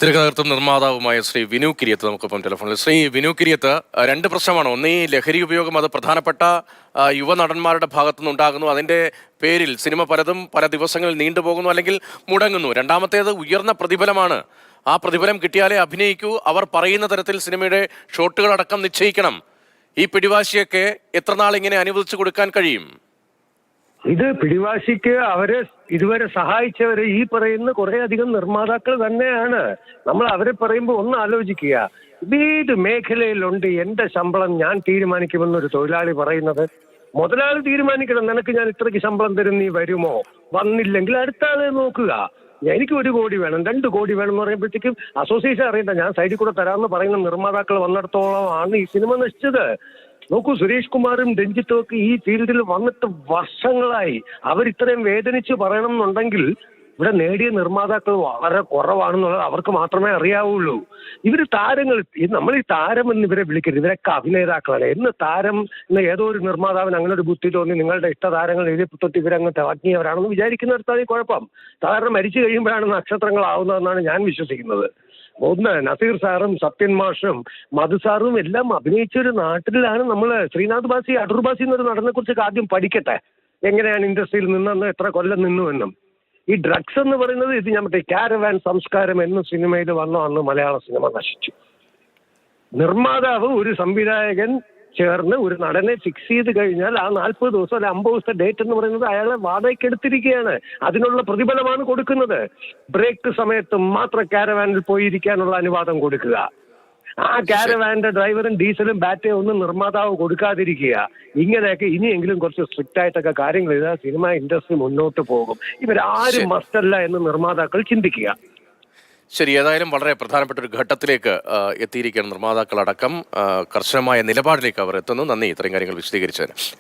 തിരക്കഥാകൃത്തും നിർമ്മാതാവുമായ ശ്രീ വിനു കിരിയത്ത് നമുക്കൊപ്പം ടെലിഫോണിൽ. ശ്രീ വിനു കിരിയത്ത്, രണ്ട് പ്രശ്നമാണ്. ഒന്ന്, ഈ ലഹരി ഉപയോഗം അത് പ്രധാനപ്പെട്ട യുവനടന്മാരുടെ ഭാഗത്തുനിന്നുണ്ടാകുന്നു. അതിൻ്റെ പേരിൽ സിനിമ പലതും പല ദിവസങ്ങളിൽ നീണ്ടുപോകുന്നു അല്ലെങ്കിൽ മുടങ്ങുന്നു. രണ്ടാമത്തേത് ഉയർന്ന പ്രതിഫലമാണ്. ആ പ്രതിഫലം കിട്ടിയാലേ അഭിനയിക്കൂ. അവർ പറയുന്ന തരത്തിൽ സിനിമയുടെ ഷോട്ടുകളടക്കം നിശ്ചയിക്കണം. ഈ പിടിവാശിയൊക്കെ എത്ര നാൾ ഇങ്ങനെ അനുവദിച്ചു കൊടുക്കാൻ കഴിയും? ഇത് പിടിവാശിക്ക് അവരെ ഇതുവരെ സഹായിച്ചവര് ഈ പറയുന്ന കുറെ അധികം നിർമ്മാതാക്കൾ തന്നെയാണ്. നമ്മൾ അവരെ പറയുമ്പോൾ ഒന്ന് ആലോചിക്കുക, ഏത് മേഖലയിലുണ്ട് എന്റെ ശമ്പളം ഞാൻ തീരുമാനിക്കുമെന്നൊരു തൊഴിലാളി പറയുന്നത്? മുതലാളി തീരുമാനിക്കണം, നിനക്ക് ഞാൻ ഇത്രയ്ക്ക് ശമ്പളം തരും, നീ വരുമോ? വന്നില്ലെങ്കിൽ അടുത്ത ആളെ നോക്കുക. എനിക്ക് 1 കോടി വേണം, 2 കോടി വേണം എന്ന് പറയുമ്പോഴത്തേക്കും അസോസിയേഷൻ അറിയണ്ട, ഞാൻ സൈഡിൽ കൂടെ തരാമെന്ന് പറയുന്ന നിർമ്മാതാക്കൾ വന്നിടത്തോളം ആണ് ഈ സിനിമ നശിച്ചത്. നോക്കൂ, സുരേഷ് കുമാറും രഞ്ജിത്തും ഒക്കെ ഈ ഫീൽഡിൽ വന്നിട്ട് വർഷങ്ങളായി. അവരിത്രയും വേദനിച്ച് പറയണം എന്നുണ്ടെങ്കിൽ ഇവിടെ നേടിയ നിർമ്മാതാക്കൾ വളരെ കുറവാണെന്നുള്ളത് അവർക്ക് മാത്രമേ അറിയാവുള്ളൂ. ഇവര് താരങ്ങൾ, നമ്മൾ ഈ താരം എന്ന് ഇവരെ വിളിക്കരുത്, ഇവരൊക്കെ അഭിനേതാക്കളാണ്. എന്ന് താരം എന്ന് ഏതോ ഒരു നിർമ്മാതാവിന് അങ്ങനെ ഒരു ബുദ്ധി തോന്നി നിങ്ങളുടെ ഇഷ്ടതാരങ്ങൾ എഴുതി തൊട്ട് ഇവരങ്ങ് തിളങ്ങിയവരാണെന്ന് വിചാരിക്കുന്നിടത്താണ് കുഴപ്പം. സാധാരണ മരിച്ചു കഴിയുമ്പോഴാണ് നക്ഷത്രങ്ങളാവുന്നതെന്നാണ് ഞാൻ വിശ്വസിക്കുന്നത്. ഒന്ന്, നസീർ സാറും സത്യൻ മാഷും മധു സാറും എല്ലാം അഭിനയിച്ച ഒരു നാട്ടിലാണ് നമ്മൾ. ശ്രീനാഥ് ബാസി, അടൂർ ബാസി എന്നൊരു നടനെ കുറിച്ചൊക്കെ ആദ്യം പഠിക്കട്ടെ, എങ്ങനെയാണ് ഇൻഡസ്ട്രിയിൽ നിന്നെന്ന്, എത്ര കൊല്ലം നിന്നുവെന്നും. ഈ ഡ്രഗ്സ് എന്ന് പറയുന്നത്, ഇത് ഞാൻ മറ്റേ കാരവാൻ സംസ്കാരം എന്ന സിനിമയിൽ വന്ന അന്ന് മലയാള സിനിമ നശിച്ചു. നിർമ്മാതാവ് ഒരു സംവിധായകൻ ചേർന്ന് ഒരു നടനെ ഫിക്സ് ചെയ്ത് കഴിഞ്ഞാൽ ആ 40 ദിവസം അല്ലെ 50 ദിവസത്തെ ഡേറ്റ് എന്ന് പറയുന്നത് അയാളെ വാടകയ്ക്ക് എടുത്തിരിക്കുകയാണ്. അതിനുള്ള പ്രതിഫലമാണ് കൊടുക്കുന്നത്. ബ്രേക്ക് സമയത്ത് മാത്രം കാരവാനിൽ പോയിരിക്കാനുള്ള അനുവാദം കൊടുക്കുക. ആ കാരവാന്റെ ഡ്രൈവറും ഡീസലും ബാറ്റയും ഒന്നും നിർമ്മാതാവ് കൊടുക്കാതിരിക്കുക. ഇങ്ങനെയൊക്കെ ഇനിയെങ്കിലും കുറച്ച് സ്ട്രിക്റ്റ് ആയിട്ടൊക്കെ കാര്യങ്ങൾ ചെയ്താൽ സിനിമ ഇൻഡസ്ട്രി മുന്നോട്ട് പോകും. ഇവരാരും മസ്റ്റല്ല എന്ന് നിർമ്മാതാക്കൾ ചിന്തിക്കുക. ശരി, ഏതായാലും വളരെ പ്രധാനപ്പെട്ട ഒരു ഘട്ടത്തിലേക്ക് എത്തിയിരിക്കുകയാണ് നിർമ്മാതാക്കളടക്കം. കർശനമായ നിലപാടിലേക്ക് അവർ എത്തുന്നു. നന്ദി, ഇത്രയും കാര്യങ്ങൾ വിശദീകരിച്ചതിന്.